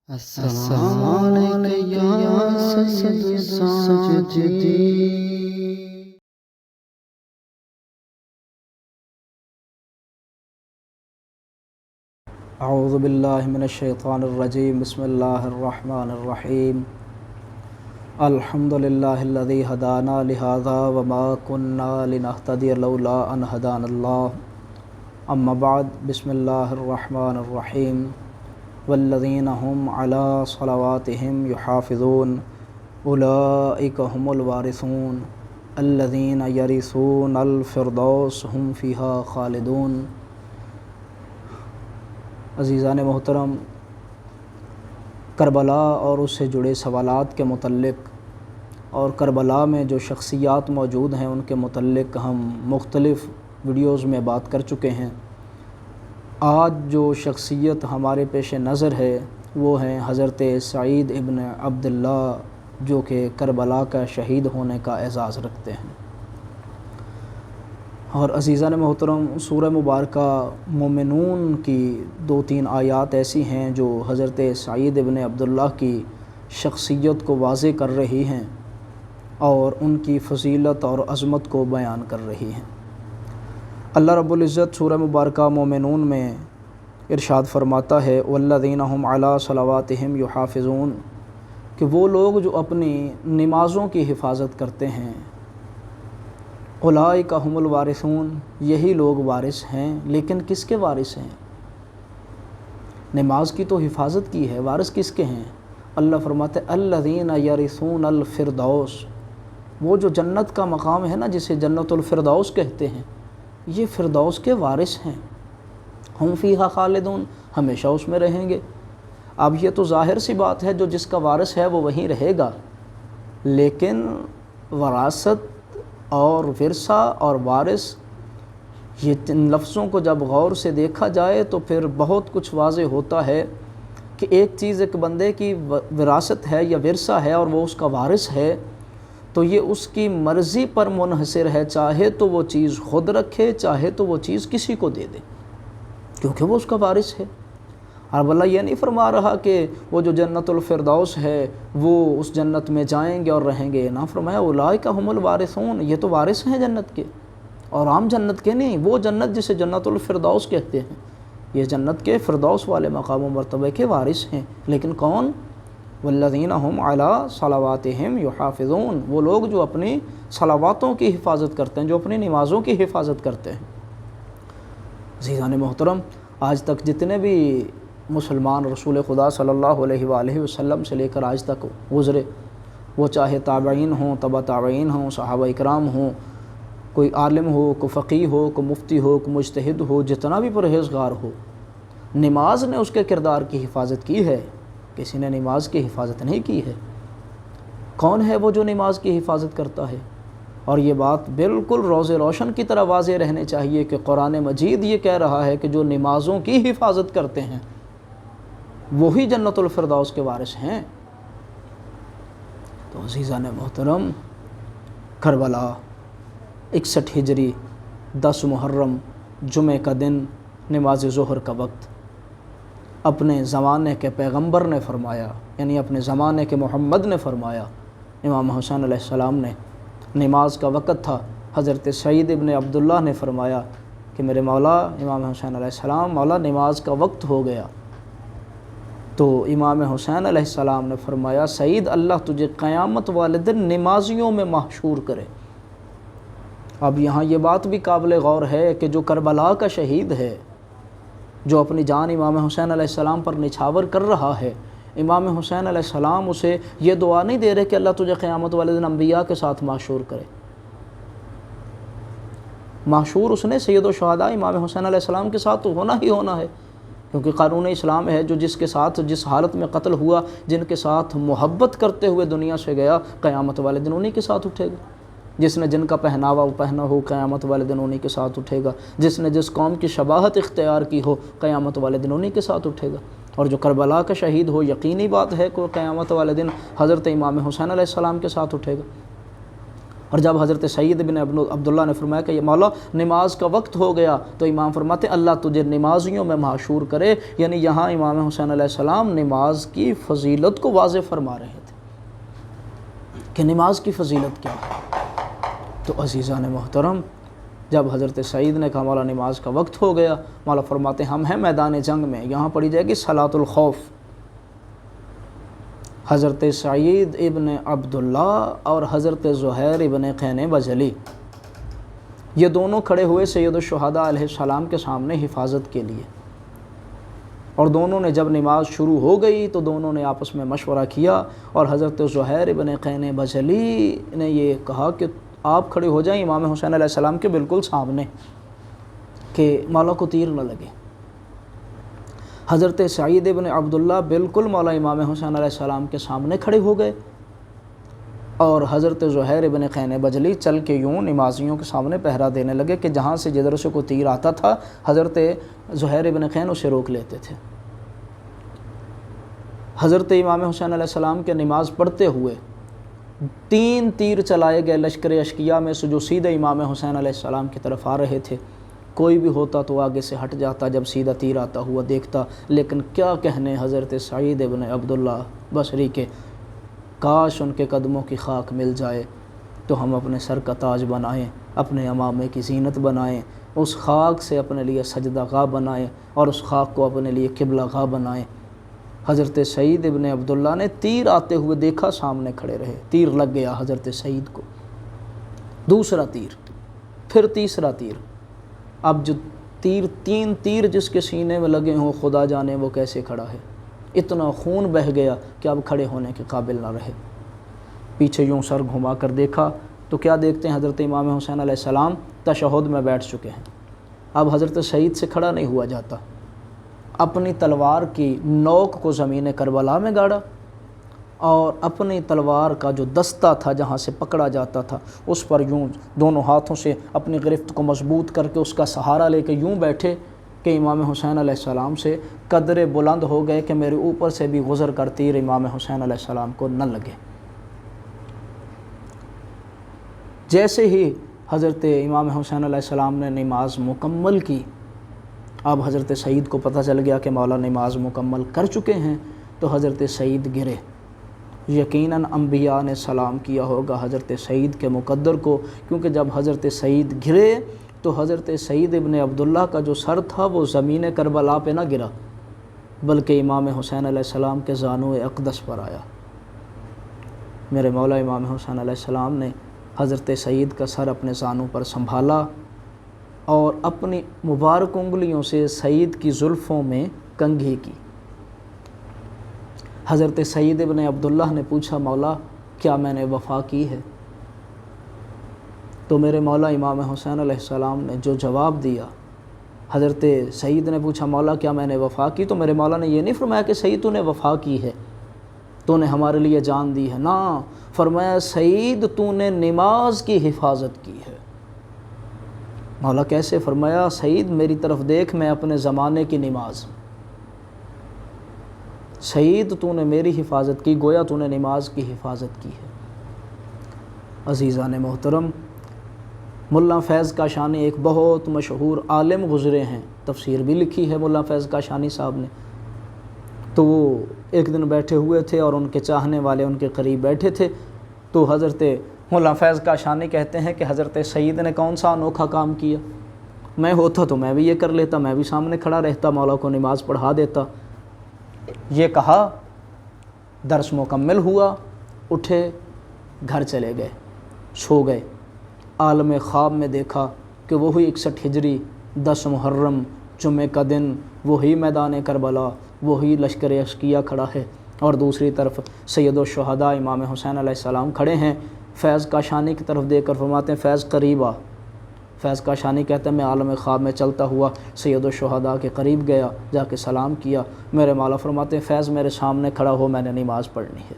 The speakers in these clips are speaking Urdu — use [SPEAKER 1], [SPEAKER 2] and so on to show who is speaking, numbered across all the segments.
[SPEAKER 1] السلام علیک یا سید الساجدین۔
[SPEAKER 2] اعوذ باللہ من الشیطان الرجیم، بسم اللہ الرحمن الرحیم۔ الحمد للہ الذی ہدانا لہذا وما کننا لنہتدی لولا ان ہدانا اللہ، اما بعد، بسم اللہ الرحمن الرحیم۔ والذین هم علی صلواتہم یحافظون اولئک هم الوارثون الذین یرثون الفردوس هم فیہا خالدون۔ عزیزان محترم، کربلا اور اس سے جڑے سوالات کے متعلق اور کربلا میں جو شخصیات موجود ہیں ان کے متعلق ہم مختلف ویڈیوز میں بات کر چکے ہیں۔ آج جو شخصیت ہمارے پیش نظر ہے وہ ہیں حضرت سعید ابن عبداللہ، جو کہ کربلا کا شہید ہونے کا اعزاز رکھتے ہیں۔ اور عزیزان محترم، سورہ مبارکہ مومنون کی 2-3 آیات ایسی ہیں جو حضرت سعید ابن عبداللہ کی شخصیت کو واضح کر رہی ہیں اور ان کی فضیلت اور عظمت کو بیان کر رہی ہیں۔ اللہ رب العزت سورہ مبارکہ مومنون میں ارشاد فرماتا ہے والذین هم علی صلواتہم یحافظون، کہ وہ لوگ جو اپنی نمازوں کی حفاظت کرتے ہیں، اولئک هم الوارثون، یہی لوگ وارث ہیں۔ لیکن کس کے وارث ہیں؟ نماز کی تو حفاظت کی ہے، وارث کس کے ہیں؟ اللہ فرماتے الذین یرثون الفردوس، وہ جو جنت کا مقام ہے نا، جسے جنت الفردوس کہتے ہیں، یہ فردوس کے وارث ہیں۔ ہم فیہا خالدون، ہمیشہ اس میں رہیں گے۔ اب یہ تو ظاہر سی بات ہے، جو جس کا وارث ہے وہ وہیں رہے گا، لیکن وراثت اور ورثہ اور وارث، یہ ان لفظوں کو جب غور سے دیکھا جائے تو پھر بہت کچھ واضح ہوتا ہے کہ ایک چیز ایک بندے کی وراثت ہے یا ورثہ ہے اور وہ اس کا وارث ہے، تو یہ اس کی مرضی پر منحصر ہے، چاہے تو وہ چیز خود رکھے، چاہے تو وہ چیز کسی کو دے دے، کیونکہ وہ اس کا وارث ہے۔ اور اللہ یہ نہیں فرما رہا کہ وہ جو جنت الفردوس ہے وہ اس جنت میں جائیں گے اور رہیں گے، نہ فرمایا اولئک هم الوارثون، یہ تو وارث ہیں جنت کے، اور عام جنت کے نہیں، وہ جنت جسے جنت الفردوس کہتے ہیں، یہ جنت کے فردوس والے مقام و مرتبہ کے وارث ہیں۔ لیکن کون؟ والذین هم علی صلواتہم یحافظون، وہ لوگ جو اپنی صلواتوں کی حفاظت کرتے ہیں، جو اپنی نمازوں کی حفاظت کرتے ہیں۔ عزیزان محترم، آج تک جتنے بھی مسلمان رسول خدا صلی اللہ علیہ وآلہ وسلم سے لے کر آج تک گزرے، وہ چاہے تابعین ہوں، تبع تابعین ہوں، صحابہ اکرام ہوں، کوئی عالم ہو، کوئی فقیہ ہو، کوئی مفتی ہو، کوئی مجتہد ہو، جتنا بھی پرہیزگار ہو، نماز نے اس کے کردار کی حفاظت کی ہے، کسی نے نماز کی حفاظت نہیں کی ہے۔ کون ہے وہ جو نماز کی حفاظت کرتا ہے؟ اور یہ بات بالکل روز روشن کی طرح واضح رہنے چاہیے کہ قرآن مجید یہ کہہ رہا ہے کہ جو نمازوں کی حفاظت کرتے ہیں وہی جنت الفردوس کے وارث ہیں۔ تو عزیزان محترم، کربلا 61 ہجری 10 محرم جمعہ کا دن، نماز ظہر کا وقت، اپنے زمانے کے پیغمبر نے فرمایا، یعنی اپنے زمانے کے محمد نے فرمایا، امام حسین علیہ السلام نے، نماز کا وقت تھا، حضرت سعید ابن عبداللہ نے فرمایا کہ میرے مولا امام حسین علیہ السلام، مولا نماز کا وقت ہو گیا۔ تو امام حسین علیہ السلام نے فرمایا سعید، اللہ تجھے قیامت والے دن نمازیوں میں محشور کرے۔ اب یہاں یہ بات بھی قابل غور ہے کہ جو کربلا کا شہید ہے، جو اپنی جان امام حسین علیہ السلام پر نچھاور کر رہا ہے، امام حسین علیہ السلام اسے یہ دعا نہیں دے رہے کہ اللہ تجھے قیامت والے دن انبیاء کے ساتھ محشور کرے۔ محشور اس نے سید الشہداء امام حسین علیہ السلام کے ساتھ تو ہونا ہی ہونا ہے، کیونکہ قانون اسلام ہے جو جس کے ساتھ جس حالت میں قتل ہوا، جن کے ساتھ محبت کرتے ہوئے دنیا سے گیا، قیامت والے دن انہی کے ساتھ اٹھے گا۔ جس نے جن کا پہناوا پہنا ہو، قیامت والے دن انہی کے ساتھ اٹھے گا۔ جس نے جس قوم کی شباہت اختیار کی ہو، قیامت والے دن انہی کے ساتھ اٹھے گا۔ اور جو کربلا کا شہید ہو، یقینی بات ہے کہ قیامت والے دن حضرت امام حسین علیہ السلام کے ساتھ اٹھے گا۔ اور جب حضرت سعید بن عبداللہ نے فرمایا کہ یہ مولا نماز کا وقت ہو گیا، تو امام فرماتے اللہ تجھے نمازیوں میں معشور کرے، یعنی یہاں امام حسین علیہ السلام نماز کی فضیلت کو واضح فرما رہے تھے کہ نماز کی فضیلت کیا ہے۔ تو عزیزان محترم، جب حضرت سعید نے کہا مولا نماز کا وقت ہو گیا، مولا فرماتے ہم ہیں میدان جنگ میں، یہاں پڑھی جائے گی صلاۃ الخوف۔ حضرت سعید ابن عبداللہ اور حضرت زہیر ابن قین بجلی، یہ دونوں کھڑے ہوئے سید الشہداء علیہ السلام کے سامنے حفاظت کے لیے، اور دونوں نے جب نماز شروع ہو گئی تو دونوں نے آپس میں مشورہ کیا، اور حضرت زہیر ابن قین بجلی نے یہ کہا کہ آپ کھڑے ہو جائیں امام حسین علیہ السلام کے بالکل سامنے کہ مولا کو تیر نہ لگے۔ حضرت سعید ابن عبداللہ بالکل مولا امام حسین علیہ السلام کے سامنے کھڑے ہو گئے، اور حضرت زہیر ابن قین بجلی چل کے یوں نمازیوں کے سامنے پہرا دینے لگے کہ جہاں سے جدھر سے کوئی تیر آتا تھا حضرت زہیر ابن قین اسے روک لیتے تھے۔ حضرت امام حسین علیہ السلام کے نماز پڑھتے ہوئے 3 تیر چلائے گئے لشکر اشقیہ میں سے، جو سیدھے امام حسین علیہ السلام کی طرف آ رہے تھے۔ کوئی بھی ہوتا تو آگے سے ہٹ جاتا جب سیدھا تیر آتا ہوا دیکھتا، لیکن کیا کہنے حضرت سعید ابن عبداللہ بصری کے، کاش ان کے قدموں کی خاک مل جائے تو ہم اپنے سر کا تاج بنائیں، اپنے امامے کی زینت بنائیں، اس خاک سے اپنے لیے سجدہ گاہ بنائیں، اور اس خاک کو اپنے لیے قبلہ گاہ بنائیں۔ حضرت سعید ابن عبداللہ نے تیر آتے ہوئے دیکھا، سامنے کھڑے رہے، تیر لگ گیا حضرت سعید کو، دوسرا تیر، پھر تیسرا تیر۔ اب جو 3 تیر جس کے سینے میں لگے ہوں خدا جانے وہ کیسے کھڑا ہے، اتنا خون بہہ گیا کہ اب کھڑے ہونے کے قابل نہ رہے۔ پیچھے یوں سر گھما کر دیکھا تو کیا دیکھتے ہیں حضرت امام حسین علیہ السلام تشہد میں بیٹھ چکے ہیں۔ اب حضرت سعید سے کھڑا نہیں ہوا جاتا، اپنی تلوار کی نوک کو زمین کربلا میں گاڑا، اور اپنی تلوار کا جو دستہ تھا جہاں سے پکڑا جاتا تھا اس پر یوں دونوں ہاتھوں سے اپنی گرفت کو مضبوط کر کے اس کا سہارا لے کے یوں بیٹھے کہ امام حسین علیہ السلام سے قدرے بلند ہو گئے کہ میرے اوپر سے بھی گزر کر تیر امام حسین علیہ السلام کو نہ لگے۔ جیسے ہی حضرت امام حسین علیہ السلام نے نماز مکمل کی، اب حضرت سعید کو پتہ چل گیا کہ مولا نماز مکمل کر چکے ہیں، تو حضرت سعید گرے۔ یقیناً انبیاء نے سلام کیا ہوگا حضرت سعید کے مقدر کو، کیونکہ جب حضرت سعید گرے تو حضرت سعید ابن عبداللہ کا جو سر تھا وہ زمین کربلا پہ نہ گرا، بلکہ امام حسین علیہ السلام کے زانو اقدس پر آیا۔ میرے مولا امام حسین علیہ السلام نے حضرت سعید کا سر اپنے زانو پر سنبھالا، اور اپنی مبارک انگلیوں سے سعید کی زلفوں میں کنگھی کی۔ حضرت سعید ابن عبداللہ نے پوچھا مولا کیا میں نے وفا کی ہے؟ تو میرے مولا امام حسین علیہ السلام نے جو جواب دیا، حضرت سعید نے پوچھا مولا کیا میں نے وفا کی؟ تو میرے مولا نے یہ نہیں فرمایا کہ سعید تو نے وفا کی ہے، تو نے ہمارے لیے جان دی ہے، نہ، فرمایا سعید تو نے نماز کی حفاظت کی ہے۔ مولا کیسے؟ فرمایا سعید میری طرف دیکھ، میں اپنے زمانے کی نماز، سعید تو نے میری حفاظت کی، گویا تو نے نماز کی حفاظت کی ہے۔ عزیزان محترم، ملا فیض کاشانی ایک بہت مشہور عالم گزرے ہیں، تفسیر بھی لکھی ہے ملا فیض کاشانی صاحب نے۔ تو وہ ایک دن بیٹھے ہوئے تھے اور ان کے چاہنے والے ان کے قریب بیٹھے تھے، تو حضرت ملا فیض کاشانی کہتے ہیں کہ حضرت سعید نے کون سا انوکھا کام کیا، میں ہوتا تو میں بھی یہ کر لیتا، میں بھی سامنے کھڑا رہتا، مولا کو نماز پڑھا دیتا۔ یہ کہا، درس مکمل ہوا، اٹھے، گھر چلے گئے، سو گئے۔ عالم خواب میں دیکھا کہ وہی 61 ہجری 10 محرم جمعے کا دن وہی میدان کربلا، وہی لشکر اشقیہ کھڑا ہے، اور دوسری طرف سید الشہداء امام حسین علیہ السلام کھڑے ہیں۔ فیض کاشانی کی طرف دیکھ کر فرماتے ہیں فیض قریب آ۔ فیض کاشانی کہتے ہیں میں عالم خواب میں چلتا ہوا سید الشہداء کے قریب گیا، جا کے سلام کیا۔ میرے مولا فرماتے ہیں فیض میرے سامنے کھڑا ہو، میں نے نماز پڑھنی ہے۔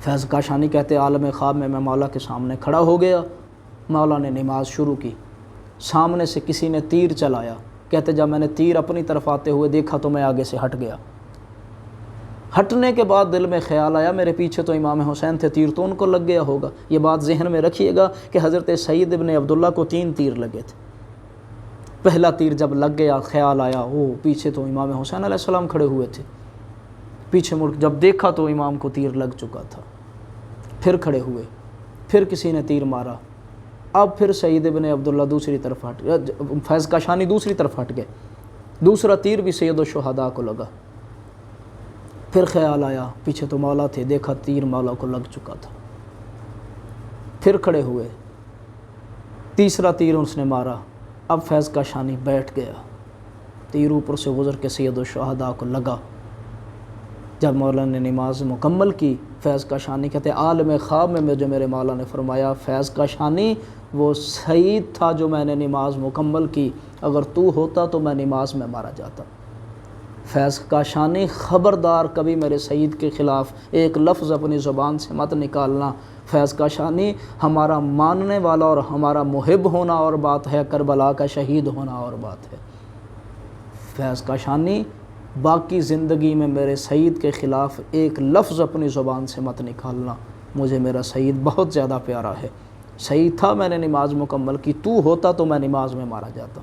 [SPEAKER 2] فیض کاشانی کہتے ہیں عالم خواب میں مولا کے سامنے کھڑا ہو گیا، مولا نے نماز شروع کی۔ سامنے سے کسی نے تیر چلایا، کہتے جب میں نے تیر اپنی طرف آتے ہوئے دیکھا تو میں آگے سے ہٹ گیا۔ ہٹنے کے بعد دل میں خیال آیا میرے پیچھے تو امام حسین تھے، تیر تو ان کو لگ گیا ہوگا۔ یہ بات ذہن میں رکھیے گا کہ حضرت سعید ابن عبداللہ کو 3 تیر لگے تھے۔ پہلا تیر جب لگ گیا خیال آیا وہ پیچھے تو امام حسین علیہ السلام کھڑے ہوئے تھے، پیچھے مڑ جب دیکھا تو امام کو تیر لگ چکا تھا۔ پھر کھڑے ہوئے، پھر کسی نے تیر مارا، اب پھر سعید ابن عبداللہ دوسری طرف ہٹ گیا، فیض کاشانی دوسری طرف ہٹ گئے، دوسرا تیر بھی سید الشہداء کو لگا۔ پھر خیال آیا پیچھے تو مولا تھے، دیکھا تیر مولا کو لگ چکا تھا، پھر کھڑے ہوئے، تیسرا تیر اس نے مارا، اب فیض کاشانی بیٹھ گیا، تیر اوپر سے گزر کے سید الشہداء کو لگا۔ جب مولا نے نماز مکمل کی، فیض کاشانی کہتے ہیں عالم خواب میں جو میرے مولا نے فرمایا فیض کاشانی وہ سعید تھا جو میں نے نماز مکمل کی، اگر تو ہوتا تو میں نماز میں مارا جاتا۔ فیض کاشانی خبردار کبھی میرے سعید کے خلاف ایک لفظ اپنی زبان سے مت نکالنا۔ فیض کاشانی ہمارا ماننے والا اور ہمارا محب ہونا اور بات ہے، کربلا کا شہید ہونا اور بات ہے۔ فیض کاشانی باقی زندگی میں میرے سعید کے خلاف ایک لفظ اپنی زبان سے مت نکالنا، مجھے میرا سعید بہت زیادہ پیارا ہے۔ سعید تھا، میں نے نماز مکمل کی، تو ہوتا تو میں نماز میں مارا جاتا۔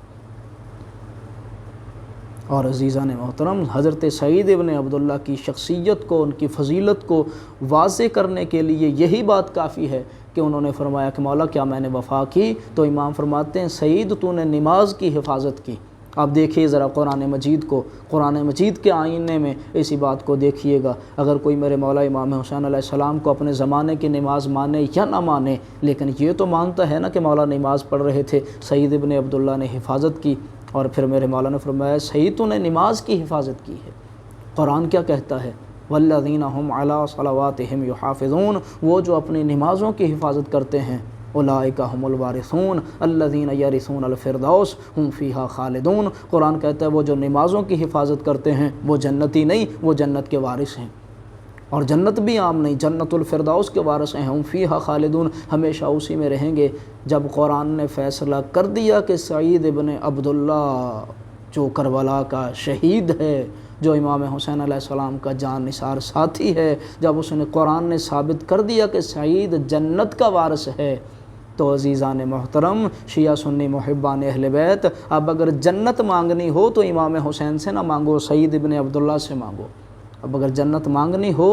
[SPEAKER 2] اور عزیزان محترم، حضرت سعید ابن عبداللہ کی شخصیت کو، ان کی فضیلت کو واضح کرنے کے لیے یہی بات کافی ہے کہ انہوں نے فرمایا کہ مولا کیا میں نے وفا کی؟ تو امام فرماتے ہیں سعید تو نے نماز کی حفاظت کی۔ آپ دیکھیے ذرا قرآن مجید کو، قرآن مجید کے آئینے میں اسی بات کو دیکھیے گا۔ اگر کوئی میرے مولا امام حسین علیہ السلام کو اپنے زمانے کی نماز مانے یا نہ مانے، لیکن یہ تو مانتا ہے نا کہ مولا نماز پڑھ رہے تھے، سعید ابن عبداللہ نے حفاظت کی۔ اور پھر میرے مولا نے فرمایا سعید تو نے نماز کی حفاظت کی ہے۔ قرآن کیا کہتا ہے؟ والذین هم علی صلواتہم یحافظون، وہ جو اپنی نمازوں کی حفاظت کرتے ہیں، اولئک هم الوارثون الذین یرثون الفردوس هم فیہا خالدون۔ قرآن کہتا ہے وہ جو نمازوں کی حفاظت کرتے ہیں وہ جنتی نہیں، وہ جنت کے وارث ہیں۔ اور جنت بھی عام نہیں، جنت الفردوس کے وارث ہیں، ہم فیہا خالدون، ہمیشہ اسی میں رہیں گے۔ جب قرآن نے فیصلہ کر دیا کہ سعید ابن عبداللہ جو کربلا کا شہید ہے، جو امام حسین علیہ السلام کا جان نثار ساتھی ہے، جب اس نے قرآن نے ثابت کر دیا کہ سعید جنت کا وارث ہے، تو عزیزان محترم، شیعہ سنی محبان اہل بیت، اب اگر جنت مانگنی ہو تو امام حسین سے نہ مانگو، سعید ابن عبداللہ سے مانگو۔ اب اگر جنت مانگنی ہو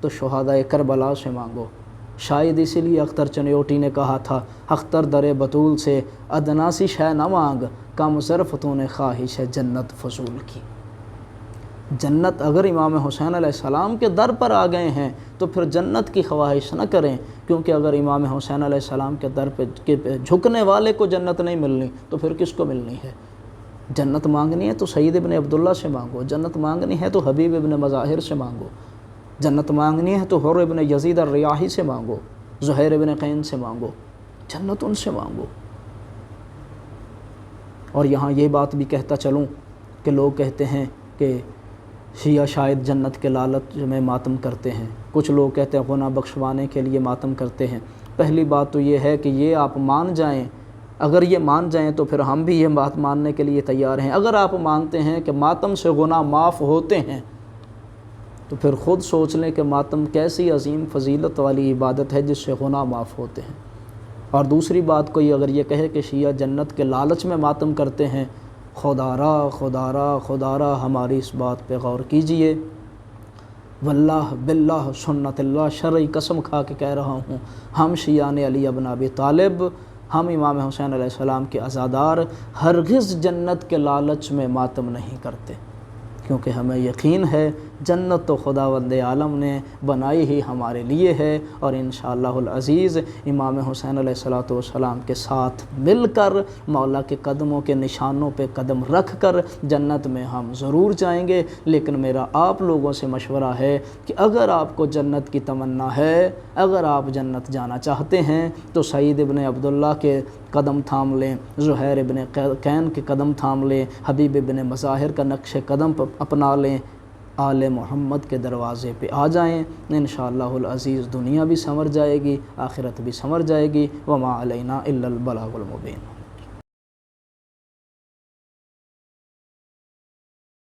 [SPEAKER 2] تو شہداء کربلا سے مانگو۔ شاید اسی لیے اختر چنیوٹی نے کہا تھا اختر در بطول سے ادنا سی شے نہ مانگ، کم ظرف تو نے خواہش ہے جنت فضول کی۔ جنت اگر امام حسین علیہ السلام کے در پر آ گئے ہیں تو پھر جنت کی خواہش نہ کریں، کیونکہ اگر امام حسین علیہ السلام کے در پہ جھکنے والے کو جنت نہیں ملنی تو پھر کس کو ملنی ہے؟ جنت مانگنی ہے تو سعید ابن عبداللہ سے مانگو، جنت مانگنی ہے تو حبیب ابن مظاہر سے مانگو، جنت مانگنی ہے تو حر ابن یزید الریاحی سے مانگو، زہیر ابن قین سے مانگو، جنت ان سے مانگو۔ اور یہاں یہ بات بھی کہتا چلوں کہ لوگ کہتے ہیں کہ شیعہ شاید جنت کے لالچ میں ماتم کرتے ہیں، کچھ لوگ کہتے ہیں گناہ بخشوانے کے لیے ماتم کرتے ہیں۔ پہلی بات تو یہ ہے کہ یہ آپ مان جائیں، اگر یہ مان جائیں تو پھر ہم بھی یہ بات ماننے کے لیے تیار ہیں۔ اگر آپ مانتے ہیں کہ ماتم سے گناہ معاف ہوتے ہیں تو پھر خود سوچ لیں کہ ماتم کیسی عظیم فضیلت والی عبادت ہے جس سے گناہ معاف ہوتے ہیں۔ اور دوسری بات کوئی اگر یہ کہے کہ شیعہ جنت کے لالچ میں ماتم کرتے ہیں، خدا را ہماری اس بات پہ غور کیجئے۔ واللہ باللہ سنت اللہ، شرعی قسم کھا کے کہہ رہا ہوں، ہم شیعان علی ابن ابی طالب، ہم امام حسین علیہ السلام کے عزادار ہرگز جنت کے لالچ میں ماتم نہیں کرتے، کیونکہ ہمیں یقین ہے جنت تو خداوند عالم نے بنائی ہی ہمارے لیے ہے، اور انشاءاللہ العزیز امام حسین علیہ السلام کے ساتھ مل کر مولا کے قدموں کے نشانوں پہ قدم رکھ کر جنت میں ہم ضرور جائیں گے۔ لیکن میرا آپ لوگوں سے مشورہ ہے کہ اگر آپ کو جنت کی تمنا ہے، اگر آپ جنت جانا چاہتے ہیں تو سعید ابن عبداللہ کے قدم تھام لیں، زہیر ابن قین کے قدم تھام لیں، حبیب ابن مظاہر کا نقش قدم اپنا لیں، آل محمد کے دروازے پہ آ جائیں، انشاءاللہ العزیز دنیا بھی سنور جائے گی، آخرت بھی سنور جائے گی۔ وما علینا الا البلاغ المبین۔